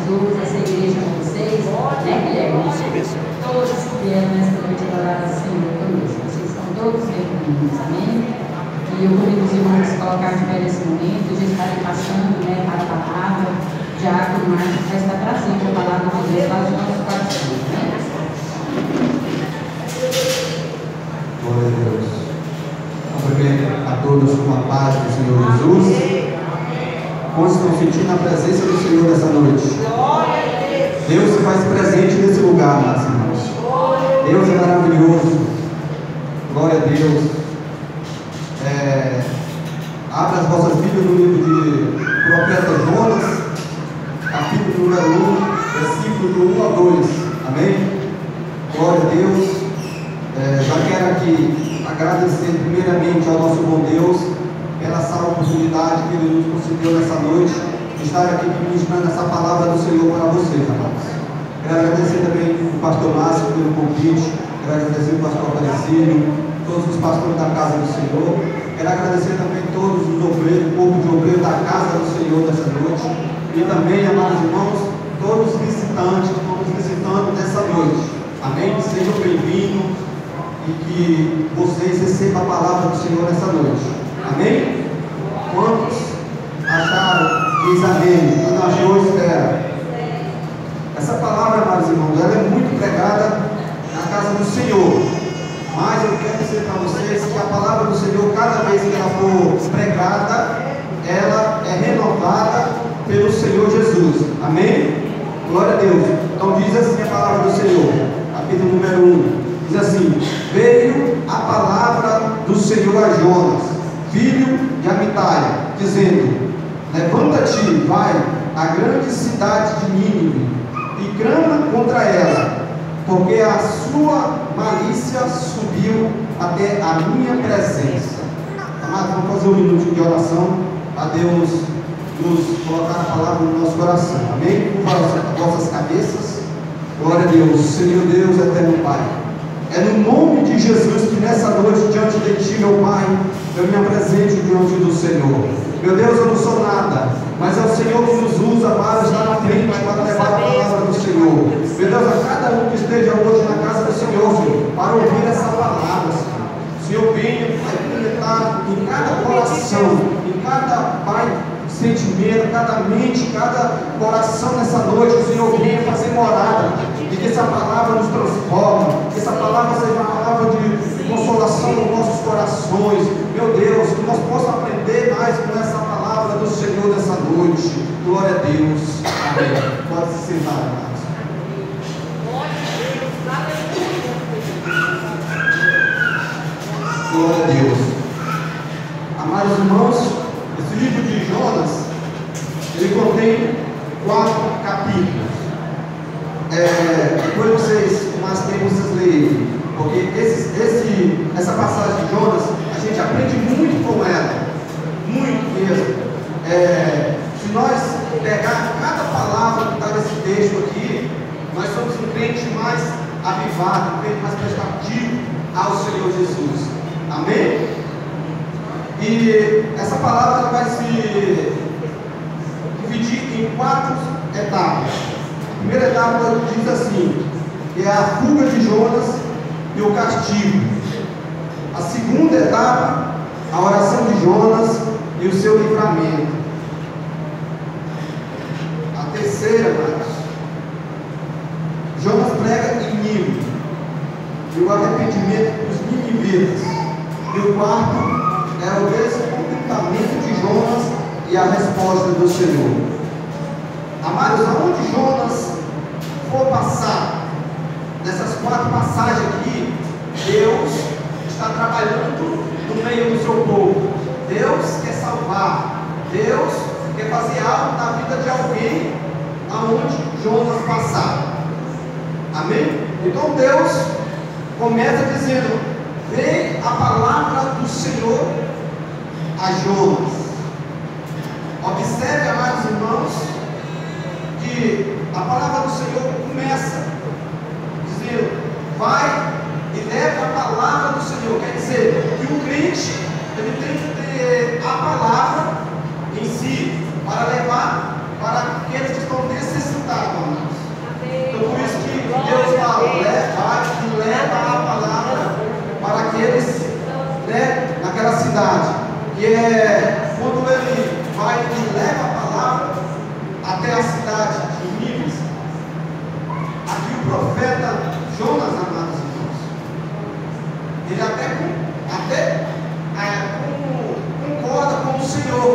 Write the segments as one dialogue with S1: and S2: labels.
S1: Jesus, essa igreja com vocês, né, Guilherme? Todos que vieram nessa noite adorar ao Senhor conosco. Vocês estão todos bem-vindos, amém? E eu convido os irmãos a colocar de pé nesse momento, já estarem passando, né, para a palavra. Diácono Marcos já está trazendo a palavra de Deus para os nossos corações, né?
S2: Glória a Deus. Cumprimento a todos com a paz do Senhor Jesus. Como estão sentindo a presença do Senhor nessa noite? Deus se faz presente nesse lugar, meus irmãos. Deus é maravilhoso. Glória a Deus. Abra as vossas Bíblias no livro de Profeta Jonas, capítulo número 1, versículo do 1 a 2. Amém? Glória a Deus. Já quero aqui agradecer primeiramente ao nosso bom Deus pela essa oportunidade que Ele nos concedeu nessa noite de estar aqui ministrando essa palavra do Senhor para vocês, amados. Quero agradecer também o pastor Márcio pelo convite, quero agradecer o pastor Aparecido, todos os pastores da casa do Senhor, quero agradecer também todos os obreiros, o corpo de obreiros da casa do Senhor nessa noite, e também, amados irmãos, todos os visitantes que estão nos visitando nessa noite. Amém? Sejam bem-vindos e que vocês recebam a palavra do Senhor nessa noite. Amém? Quantos acharam? Diz amém. Quem não achou, espera. Essa palavra, amados irmãos, ela é muito pregada na casa do Senhor. Mas eu quero dizer para vocês que a palavra do Senhor, cada vez que ela for pregada, ela é renovada pelo Senhor Jesus. Amém? Glória a Deus. Então diz assim a palavra do Senhor, capítulo número 1. Diz assim: veio a palavra do Senhor a Jonas, filho de Amitai, dizendo: levanta-te, vai à grande cidade de Nínive e clama contra ela, porque a sua malícia subiu até a minha presença. Amados, vamos fazer um minuto de oração a Deus nos colocar a palavra no nosso coração. Amém? Curva vossas cabeças. Glória a Deus. Senhor Deus, eterno Pai, é no nome de Jesus que nessa noite, diante de Ti, meu Pai, eu me apresento diante do Senhor. Meu Deus, eu não sou nada, mas é o Senhor que nos usa para estar na frente, para levar a palavra do Senhor. Meu Deus, a cada um que esteja hoje na casa do Senhor, Senhor, para ouvir essa palavra, Senhor, venha, Pai, penetrar em cada coração, em cada, Pai, sentimento, cada mente, cada coração nessa noite. O Senhor venha fazer morada, e que essa palavra nos transforme, que essa palavra seja uma palavra de consolação nos nossos corações. Meu Deus, que nós possamos aprender mais com essa palavra do Senhor nessa noite. Glória a Deus. Amém. Pode se sentar, amados. Glória a Deus. Amados irmãos, esse livro de Jonas, ele contém 4 capítulos. Depois vocês, com mais tempo, vocês leem, porque essa passagem de Jonas, a gente aprende muito com ela, muito mesmo. Se nós pegar cada palavra que está nesse texto aqui, nós somos um crente mais avivado, um crente mais prestativo ao Senhor Jesus. Amém? E essa palavra vai se dividir em 4 etapas. A primeira etapa diz assim, que é a fuga de Jonas e o castigo. A segunda etapa, a oração de Jonas e o seu livramento. A terceira, amados, Jonas prega em Nínive e o arrependimento dos ninivitas. E o quarto é o descontentamento de Jonas e a resposta do Senhor. Amados, aonde Jonas for passar, nessas 4 passagens aqui, Deus está trabalhando no meio do seu povo. Deus quer salvar. Deus quer fazer algo na vida de alguém aonde Jonas passar. Amém? Então Deus começa dizendo: veio a palavra do Senhor a Jonas. Observe, amados irmãos, que a palavra do Senhor começa dizendo: vai e leva a palavra do Senhor. Quer dizer que o crente, ele tem que ter a palavra em si para levar para aqueles que estão necessitados. a cidade de Nínive, aqui o profeta Jonas, amados irmãos, ele até concorda com o Senhor,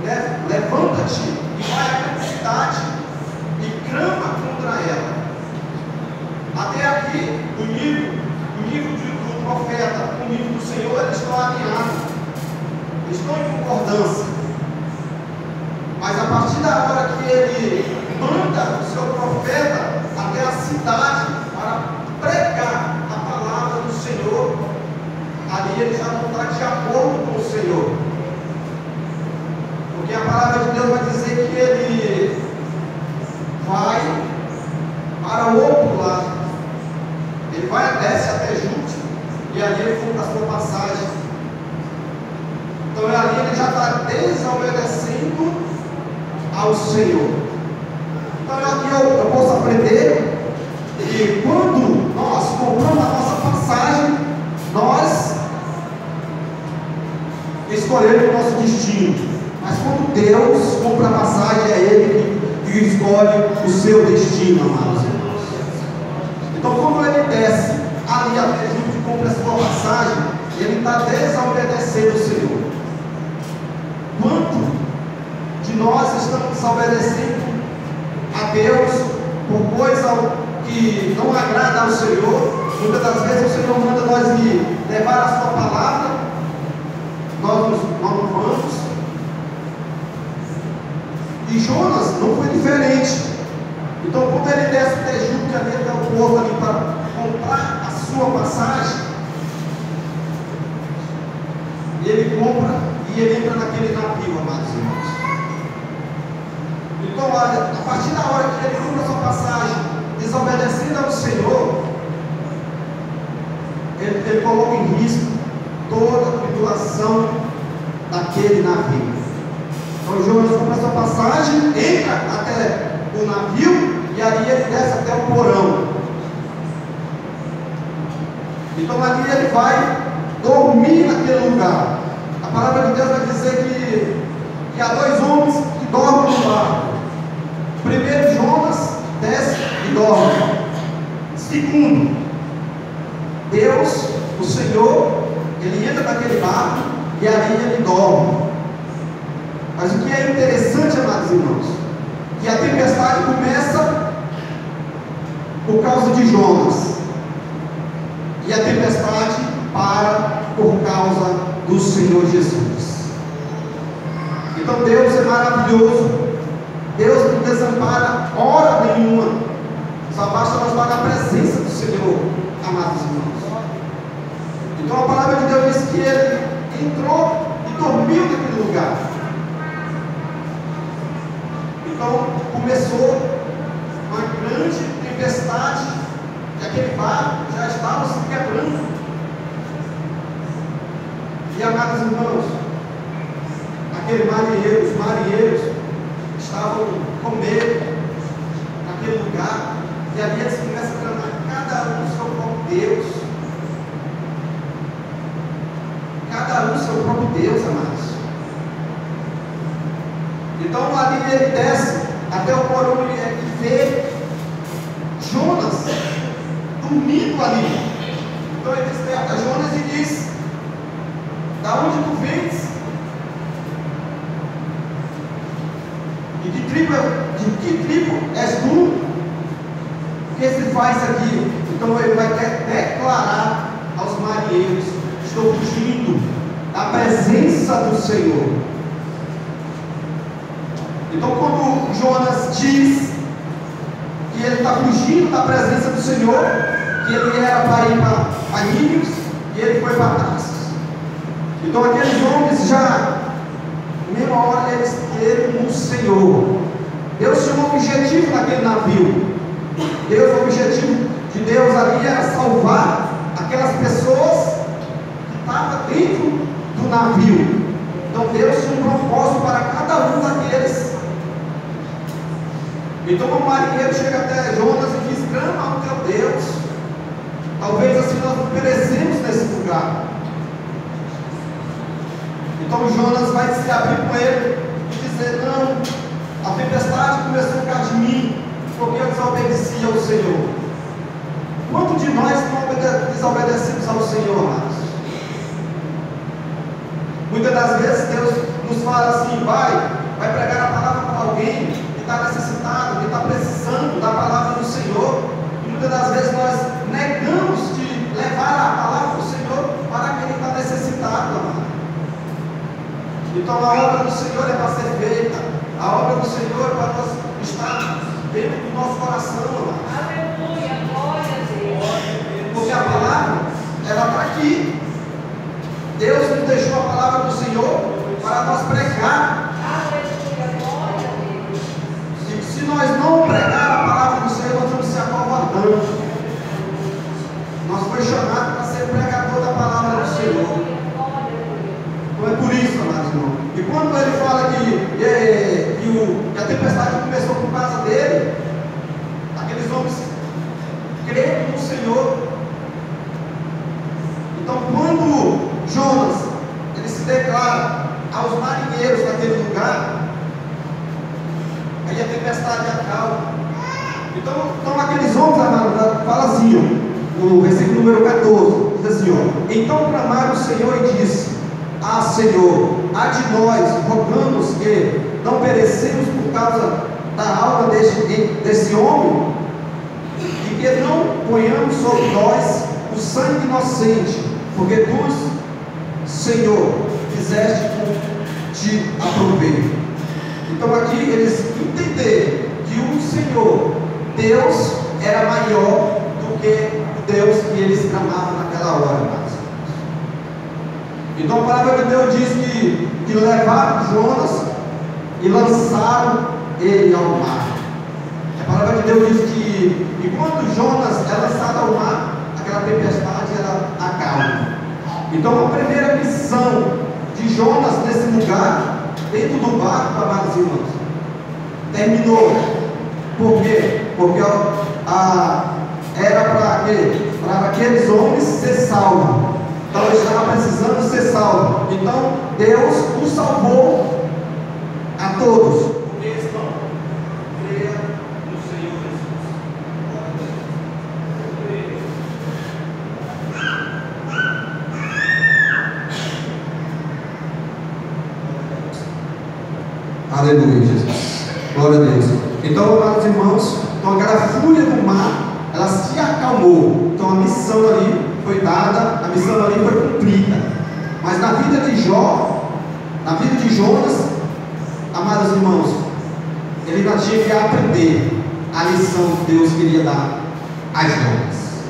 S2: né? Levanta-te e vai à cidade e clama contra ela. Até aqui, o nível do profeta, o nível do Senhor, eles estão alinhados, eles estão em concordância. Mas a partir da hora que ele manda o seu profeta até a cidade para pregar a palavra do Senhor, ali ele já não está de acordo com o Senhor. Porque a palavra de Deus vai dizer que ele vai para o outro lado. Ele desce até Jute e ali ele compra a sua passagem. Então ali ele já está desobedecendo ao Senhor. Então aqui eu posso aprender que quando nós compramos a nossa passagem, nós escolhemos o nosso destino. Mas quando Deus compra a passagem, é Ele que escolhe o seu destino, amados irmãos. Então quando ele desce ali até junto e compra a sua passagem, ele está desobedecendo o Senhor. Quanto de nós estamos desobedecendo a Deus por coisa que não agrada ao Senhor? Muitas das vezes o Senhor manda nós ir levar a sua palavra, nós não vamos. E Jonas não foi diferente. Então quando ele desce até Jute, ali até o porto ali para comprar a sua passagem, ele compra e ele entra naquele navio, amados irmãos. Então, a partir da hora que ele compra a sua passagem, desobedecendo ao Senhor, ele coloca em risco toda a tripulação daquele navio. Então Jonas compra a sua passagem, entra até o navio e ali ele desce até o porão. Então ali ele vai dormir naquele lugar. A palavra de Deus vai dizer que há dois homens que dormem no barco. Primeiro, Jonas desce e dorme. Segundo, Deus, o Senhor, ele entra naquele barco e ali ele dorme. Mas o que é interessante, amados irmãos, que a tempestade começa por causa de Jonas, e a tempestade para por causa do Senhor Jesus. Então Deus é maravilhoso. Deus não desampara hora nenhuma. Só basta nós estar na presença do Senhor, amados irmãos. Então a palavra de Deus diz que ele entrou e dormiu naquele lugar. Então começou uma grande tempestade, e aquele barco já estava se quebrando. E amados irmãos, aqueles marinheiros estavam com medo naquele lugar, e ali eles começam a clamar, cada um o seu próprio Deus, cada um o seu próprio Deus, amados. Então ali ele desce até o porão e vê Jonas dormindo ali. Então ele desperta Jonas e diz: da onde tu vens? E de que tribo és tu? O que se faz aqui? Então ele vai declarar aos marinheiros: estou fugindo da presença do Senhor. Então quando Jonas diz que ele está fugindo da presença do Senhor, que ele era para ir para Nínive, e ele foi para trás. Então aqueles homens já, mesma hora, eles creram no Senhor. Deus tinha um objetivo naquele navio. O objetivo de Deus ali era salvar aquelas pessoas que estavam dentro do navio. Então Deus tinha um propósito para cada um daqueles. Então o marinheiro chega até Jonas e diz: clama ao teu Deus. Talvez assim nós não perecemos nesse lugar. Então Jonas vai se abrir com ele e dizer: não, a tempestade começou porque eu desobedecia ao Senhor. Quanto de nós não desobedecemos ao Senhor, amados? Muitas das vezes Deus nos fala assim: vai pregar a palavra para alguém que está necessitado, que está precisando da palavra do Senhor. E muitas das vezes nós negamos de levar a palavra do Senhor para aquele que está necessitado, amado. Então a obra do Senhor é para ser feita, a obra do Senhor é para nós estar dentro do nosso coração, amado.
S3: Aleluia, glória a Deus.
S2: Porque a palavra, ela está aqui. Deus nos deixou a palavra do Senhor para nós pregar.
S3: Aleluia, glória a Deus.
S2: Se nós não pregar a palavra do Senhor, nós vamos se acovardando. Nós fomos chamados para ser pregador da palavra do Senhor. Então é por isso, amados irmãos. E quando ele fala que a tempestade começou por causa dele, aqueles homens creram no Senhor. Então quando Jonas, ele se declara aos marinheiros daquele lugar, aí a tempestade acalma. Então aqueles homens, amados, fala assim, no versículo número 14, diz assim, ó: então clamaram o Senhor e disse: ah, Senhor, há de nós, rogamos que não perecemos por causa da alma desse homem, e que não ponhamos sobre nós o sangue inocente, porque tu, Senhor, fizeste com te aproveito. Então aqui eles entenderam que o Senhor, Deus, era maior do que o Deus que eles clamavam naquela hora. Então a palavra de Deus diz que levaram Jonas e lançaram ele ao mar. A palavra de Deus diz que quando Jonas é lançado ao mar, aquela tempestade ela acalma. Então a primeira missão de Jonas nesse lugar, dentro do barco, amados irmãos, terminou. Por quê? Porque era para aqueles homens ser salvos. Então ele estava precisando ser salvo. Então Deus o salvou a todos, porque eles não creram no Senhor Jesus. Aleluia, Jesus. Glória a Deus. Então, amados irmãos, então aquela fúria do mar, ela se acalmou. Então a missão ali foi dada, a missão ali foi cumprida. Mas na vida de Jó, na vida de Jonas, amados irmãos, ele ainda tinha que aprender a lição que Deus queria dar a Jonas.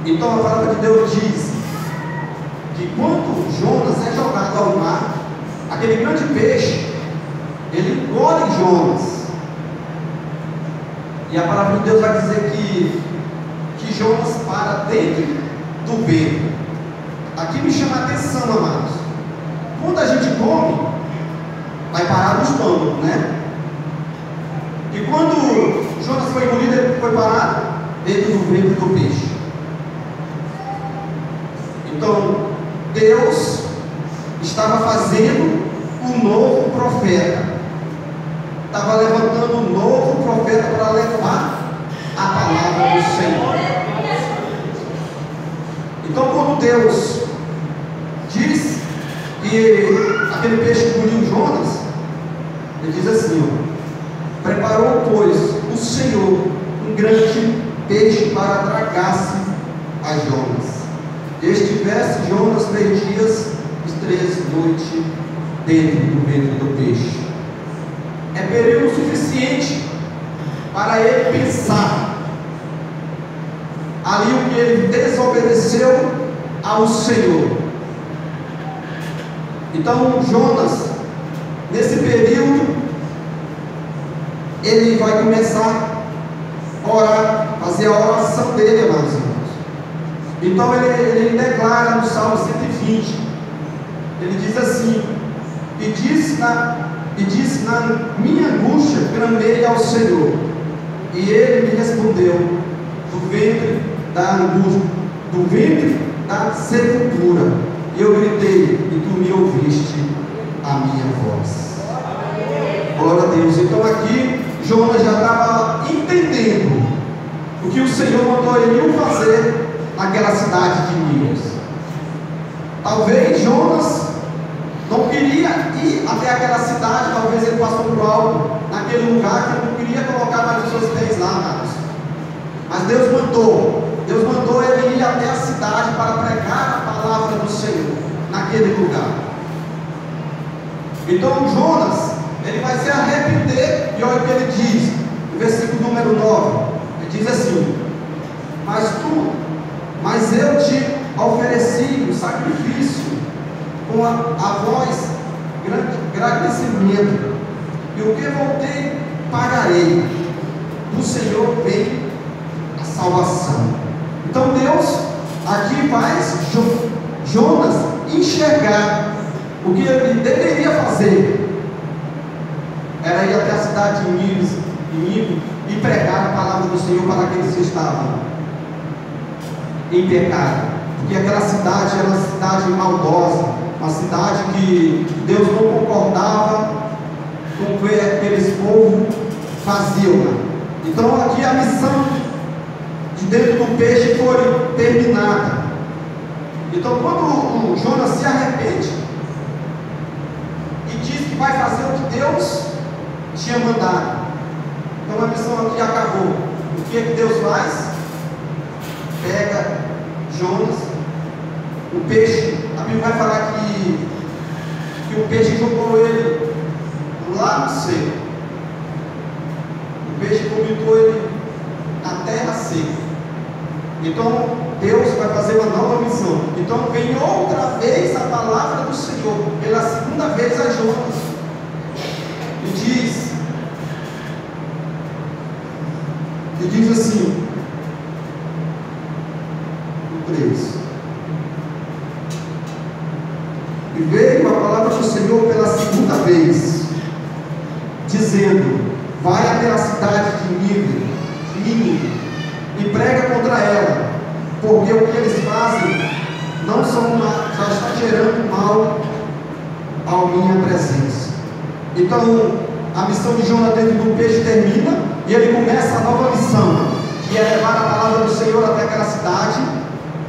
S2: Então a palavra de Deus diz que quando Jonas é jogado ao mar, aquele grande peixe, ele engole Jonas. E a palavra de Deus vai dizer que Jonas para dentro do ventre. Aqui me chama a atenção, amados. Quando a gente come, vai parar no estômago, né? E quando Jonas foi engolido, ele foi parar dentro do ventre do peixe. Então Deus estava fazendo um novo profeta, estava levantando um novo profeta para levar a palavra do Senhor. Então quando Deus diz que aquele peixe engoliu Jonas, ele diz assim, ó: preparou, pois, o Senhor um grande peixe para tragar-se a Jonas. E estivesse Jonas 3 dias e 3 noites dentro do ventre do peixe. É período suficiente para ele pensar ali o que ele desobedeceu ao Senhor. Então Jonas, nesse período, ele vai começar a orar, fazer a oração dele, amados irmãos. Então ele declara no Salmo 120, ele diz assim: e disse na minha angústia, clamei ao Senhor, e ele me respondeu do ventre da angústia, do ventre da sepultura, e eu gritei, e tu me ouviste a minha voz. Glória a Deus. Então aqui Jonas já estava entendendo o que o Senhor mandou ele fazer naquela cidade de Nínive. Talvez Jonas não queria ir até aquela cidade, talvez ele passou por algo naquele lugar que ele não queria colocar mais os seus pés lá, amados. Mas Deus mandou ele ir até a cidade para pregar a palavra do Senhor naquele lugar. Então Jonas, ele vai se arrepender, e olha o que ele diz, no versículo número 9, ele diz assim: mas eu te ofereci um sacrifício com a voz agradecimento, e o que voltei pagarei, do Senhor vem a salvação. Então Deus aqui faz Jonas enxergar o que ele deveria fazer. Era ir até a cidade de Nínive e pregar a palavra do Senhor para aqueles que estavam em pecado, porque aquela cidade era uma cidade maldosa, uma cidade que Deus não concordava com o que aqueles povos faziam. Então aqui a missão de dentro do peixe foi terminada. Então quando o Jonas se arrepende e diz que vai fazer o que Deus tinha mandado, então a missão aqui acabou. O que é que Deus faz? Pega Jonas, o peixe, a Bíblia vai falar que o peixe jogou ele lá no seco. O peixe vomitou ele na terra seca. Então Deus vai fazer uma nova missão. Então vem outra vez a palavra do Senhor, pela segunda vez a Jonas, e diz assim, no 3: e veio a palavra do Senhor pela segunda vez, dizendo: vai até a cidade de Nínive e prega contra ela, porque o que eles fazem não são nada, já está gerando mal à minha presença. Então a missão de Jonas dentro do peixe termina, e ele começa a nova missão, que é levar a palavra do Senhor até aquela cidade,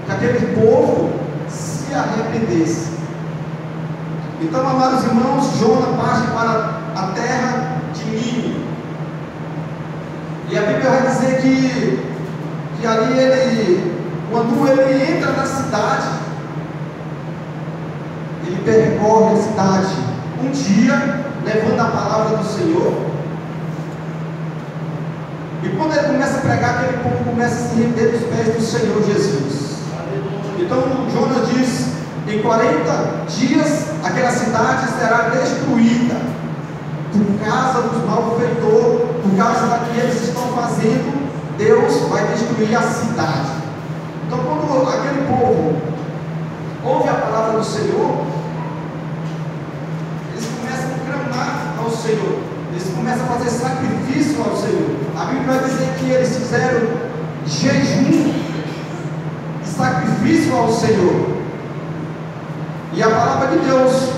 S2: que aquele povo se arrependesse. Então, amados irmãos, Jonas parte para a terra de Nínive, e a Bíblia vai dizer que ali quando ele entra na cidade, ele percorre a cidade um dia, levando a palavra do Senhor. E quando ele começa a pregar, aquele povo começa a se render dos pés do Senhor Jesus. Então Jonas diz: em 40 dias aquela cidade será destruída, por causa dos malfeitores, por causa do que eles estão fazendo. Deus vai destruir a cidade. Então quando aquele povo ouve a palavra do Senhor, eles começam a clamar ao Senhor, eles começam a fazer sacrifício ao Senhor. A Bíblia vai dizer que eles fizeram jejum e sacrifício ao Senhor, e a palavra de Deus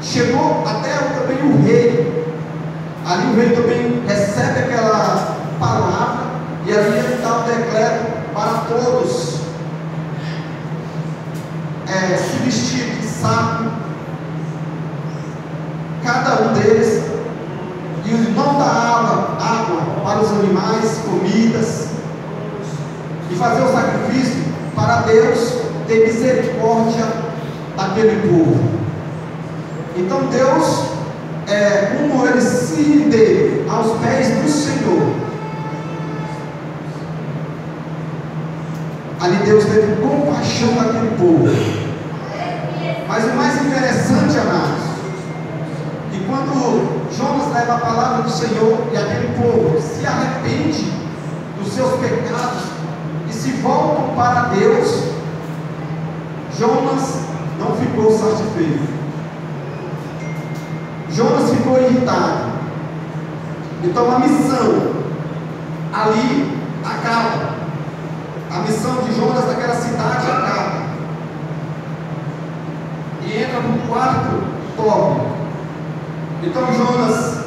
S2: chegou até também o rei. Ali o rei também recebe aquela palavra, e ali ele dá o decreto para todos se vestir de saco, cada um deles, e não dar água para os animais, comidas, e fazer o sacrifício para Deus ter misericórdia daquele povo. Então Deus, como ele se render aos pés do Senhor, ali Deus teve compaixão daquele povo. Mas o mais interessante, amados, que quando Jonas leva a palavra do Senhor e aquele povo se arrepende dos seus pecados e se voltam para Deus, Jonas não ficou satisfeito. Jonas ficou irritado. Então a missão ali acaba. A missão de Jonas naquela cidade acaba. E entra no quarto tópico. Então Jonas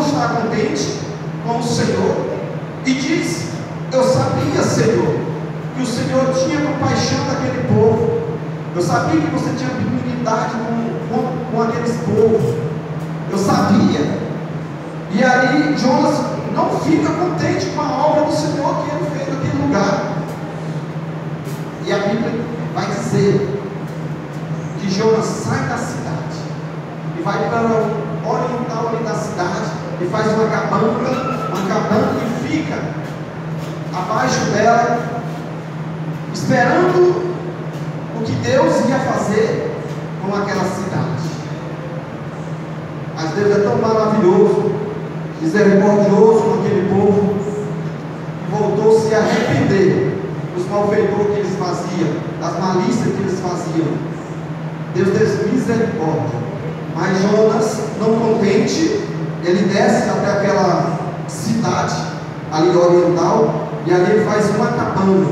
S4: está contente com o Senhor e diz: eu sabia, Senhor, que o Senhor tinha compaixão daquele povo, eu sabia que você tinha benignidade com aqueles povos, eu sabia. E aí Jonas não fica contente com a obra do Senhor que ele fez naquele lugar. E a Bíblia vai dizer que Jonas sai da cidade e vai para o oriental ali da cidade e faz uma cabana e fica abaixo dela, esperando o que Deus ia fazer com aquela cidade. Mas Deus é tão maravilhoso, misericordioso com aquele povo, que voltou-se a arrepender dos malfeitores que eles faziam, das malícias que eles faziam. Deus teve misericórdia. Mas Jonas, não contente, ele desce até aquela cidade ali oriental, e ali ele faz uma cabana,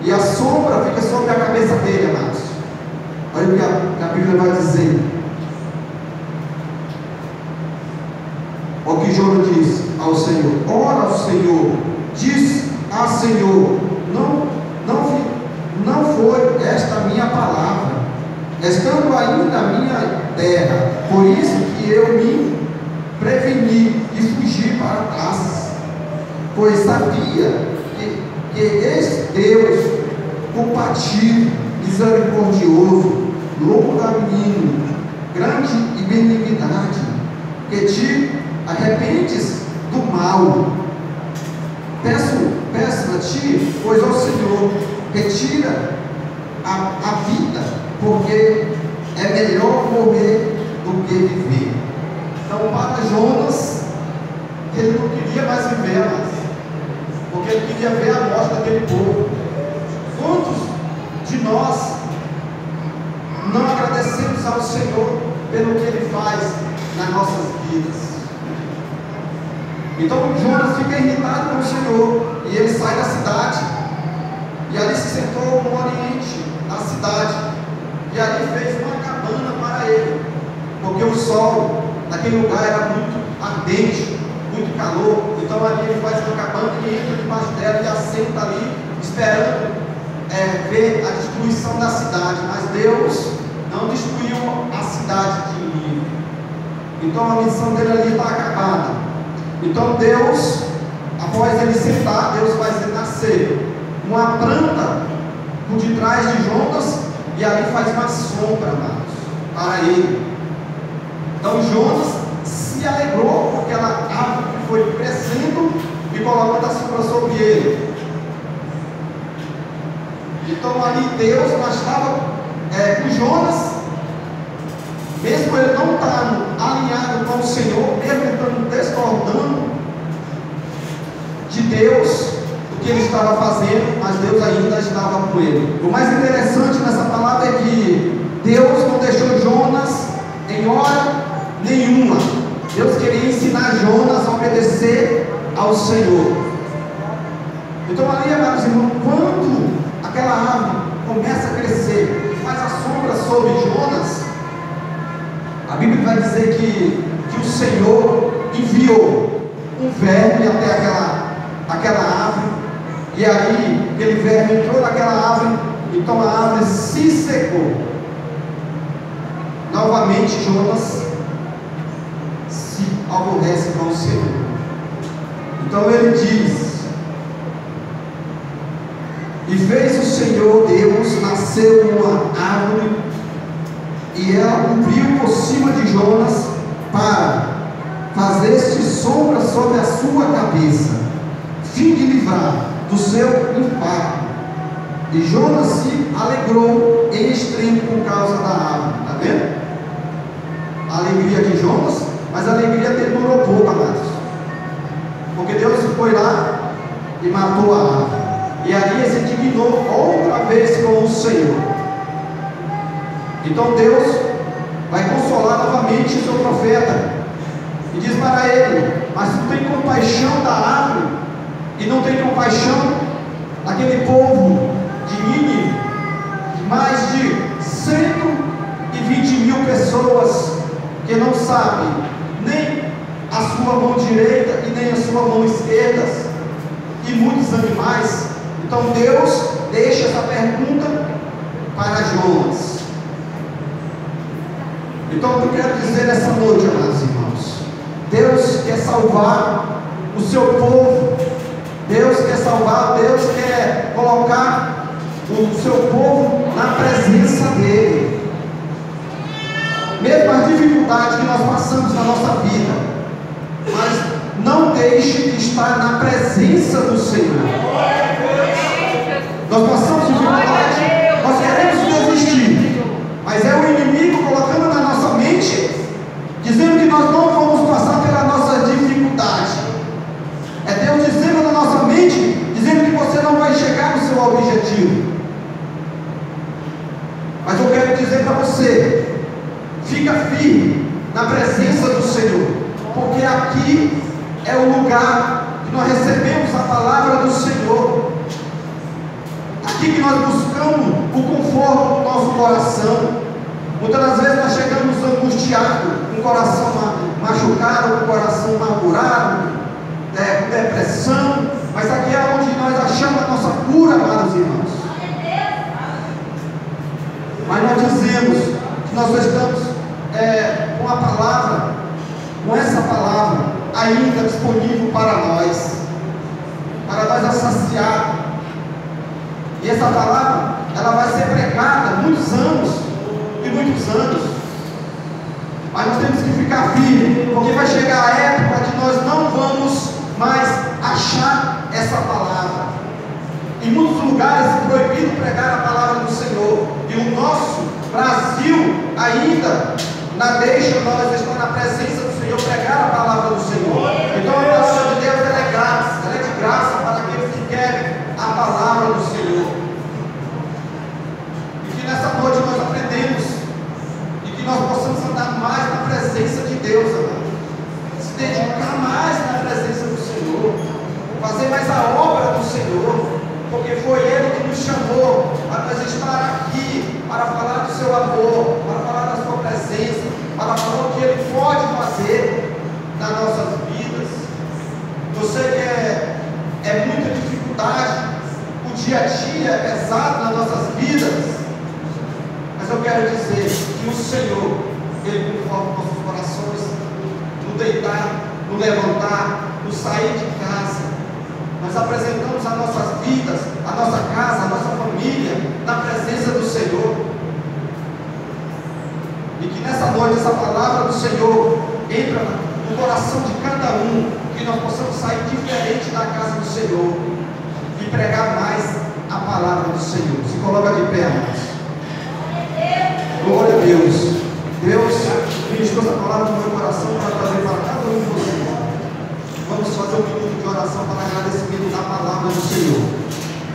S4: e a sombra fica sobre a cabeça dele, amados. Olha o que a Bíblia vai dizer. Olha o que Jonas diz ao Senhor: ora ao Senhor, diz a Senhor, não foi esta a minha palavra, estando ainda a minha terra, por isso que eu me preveni e fugi para trás, pois sabia que esse Deus compatível, misericordioso, longanimino, grande e benignidade, que te arrependes do mal. Peço a ti, pois ao Senhor, retira a vida, porque é melhor morrer do que viver. Então, para Jonas, ele não queria mais viver mais, porque ele queria ver a morte daquele povo. Quantos de nós não agradecemos ao Senhor pelo que Ele faz nas nossas vidas? Então Jonas fica irritado com o Senhor, e ele sai da cidade, e ali se sentou no oriente da cidade, e ali fez uma cabana para ele, porque o sol naquele lugar era muito ardente, muito calor. Então ali ele faz uma cabana e entra debaixo dela e assenta ali, esperando ver a destruição da cidade. Mas Deus não destruiu a cidade de Nínive. Então a missão dele ali está acabada. Então Deus, após ele sentar, Deus faz nascer uma planta por detrás de Jonas, e ali faz uma sombra, amados, para ele. Então Jonas se alegrou com aquela árvore que foi crescendo e colocando a sombra sobre ele. Então ali Deus estava com Jonas, mesmo ele não estando alinhado com o Senhor, mesmo ele estando discordando de Deus, o que ele estava fazendo, mas Deus ainda estava com ele. O mais interessante nessa palavra é que Deus não deixou Jonas em hora nenhuma. Deus queria ensinar Jonas a obedecer ao Senhor. Então ali, amados irmãos, quando aquela árvore começa a crescer e faz a sombra sobre Jonas, a Bíblia vai dizer que o Senhor enviou um verme até aquela árvore, e aí aquele verme entrou naquela árvore, então a árvore se secou. Novamente Jonas se aborrece com o Senhor. Então ele diz: e fez o Senhor Deus nascer uma árvore, e ela cobriu por cima de Jonas, para fazer-se sombra sobre a sua cabeça, fim de livrar do seu impacto. E Jonas se alegrou em extremo por causa da árvore. Está vendo? A alegria de Jonas, mas a alegria dele durou pouco, amados, porque Deus foi lá e matou a árvore, e ali ele se indignou outra vez com o Senhor. Então Deus vai consolar novamente o seu profeta e diz para ele: mas tu tem compaixão da árvore e não tem compaixão daquele povo de Nínive, mais de 120 mil pessoas que não sabem nem a sua sua mão direita e nem a sua mão esquerda, e muitos animais. Então Deus deixa essa pergunta para Jonas. Então eu quero dizer nessa noite, amados irmãos, Deus quer salvar o seu povo. Deus quer salvar, Deus quer colocar o seu povo na presença dele. Mesmo as dificuldades que nós passamos na nossa vida, mas não deixe de estar na presença do Senhor. Nós passamos dificuldade, nós queremos desistir, mas é o inimigo colocando na nossa mente, dizendo que nós não vamos passar pela nossa dificuldade. É Deus dizendo na nossa mente, dizendo que você não vai chegar no seu objetivo. Mas eu quero dizer para você, fica firme na presença do Senhor, porque aqui é o lugar que nós recebemos a palavra do Senhor. Aqui que nós buscamos o conforto do nosso coração. Muitas das vezes nós chegamos angustiados, com o coração machucado, com o coração amargurado, com depressão, mas aqui é onde nós achamos a nossa cura, amados irmãos. Mas nós dizemos que nós estamos com a palavra, com essa palavra ainda disponível para nós saciar. E essa palavra, ela vai ser pregada muitos anos e muitos anos. Mas nós temos que ficar firmes, porque vai chegar a época que nós não vamos mais achar essa palavra. Em muitos lugares é proibido pregar a palavra do Senhor, e o nosso Brasil ainda deixa nós estar na presença do Senhor, pregar a palavra do Senhor. Então a palavra de Deus ela é de graça para aqueles que querem a palavra do Senhor. E que nessa noite nós aprendemos, e que nós possamos andar mais na presença de Deus, amado. Se dedicar mais na presença do Senhor, fazer mais a obra do Senhor, porque foi Ele que nos chamou a nós estar aqui para falar do seu amor, para falar da sua presença, para falar o que Ele pode fazer nas nossas vidas. Eu sei que é muita dificuldade, o dia a dia é pesado nas nossas vidas, mas eu quero dizer que o Senhor, Ele conforta nossos corações, no deitar, no levantar, no sair de casa. Nós apresentamos as nossas vidas, a nossa casa, a nossa família, na presença do Senhor. E que nessa noite essa palavra do Senhor entra no coração de cada um, que nós possamos sair diferente da casa do Senhor e pregar mais a palavra do Senhor. Se coloca de pé, irmãos. Glória a Deus. Deus ministrou essa palavra no meu coração para trazer para cada um de vocês. Vamos fazer um minuto de oração para agradecimento da palavra do Senhor.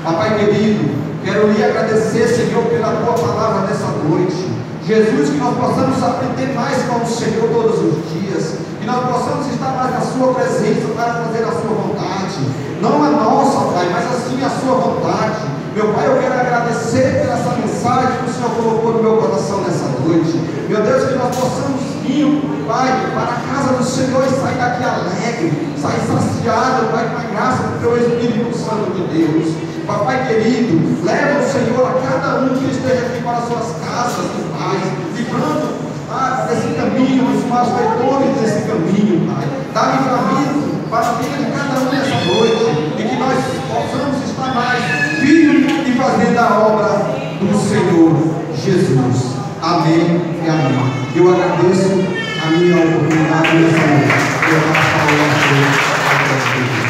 S4: Papai querido, quero lhe agradecer, Senhor, pela tua palavra nessa noite. Jesus, que nós possamos aprender mais com o Senhor todos os dias, que nós possamos estar mais na sua presença para fazer a sua vontade, não a nossa, Pai, mas assim a sua vontade. Meu Pai, eu quero agradecer por essa mensagem que o Senhor colocou no meu coração nessa noite. Meu Deus, que nós possamos vir, Pai, para a casa do Senhor e sair daqui alegre, sair saciado, Pai, com a graça do Teu Espírito Santo de Deus. Papai querido, leva o Senhor a cada um que esteja aqui para as suas casas, Pai, livrando desse caminho, dos maus vetores desse caminho, Pai. Dá livramento para a vida de cada um nessa noite, e que nós possamos estar mais firmes e fazendo a obra do Senhor Jesus. Amém e amém. Eu agradeço a minha oportunidade nessa noite. Eu passo a palavra a Deus.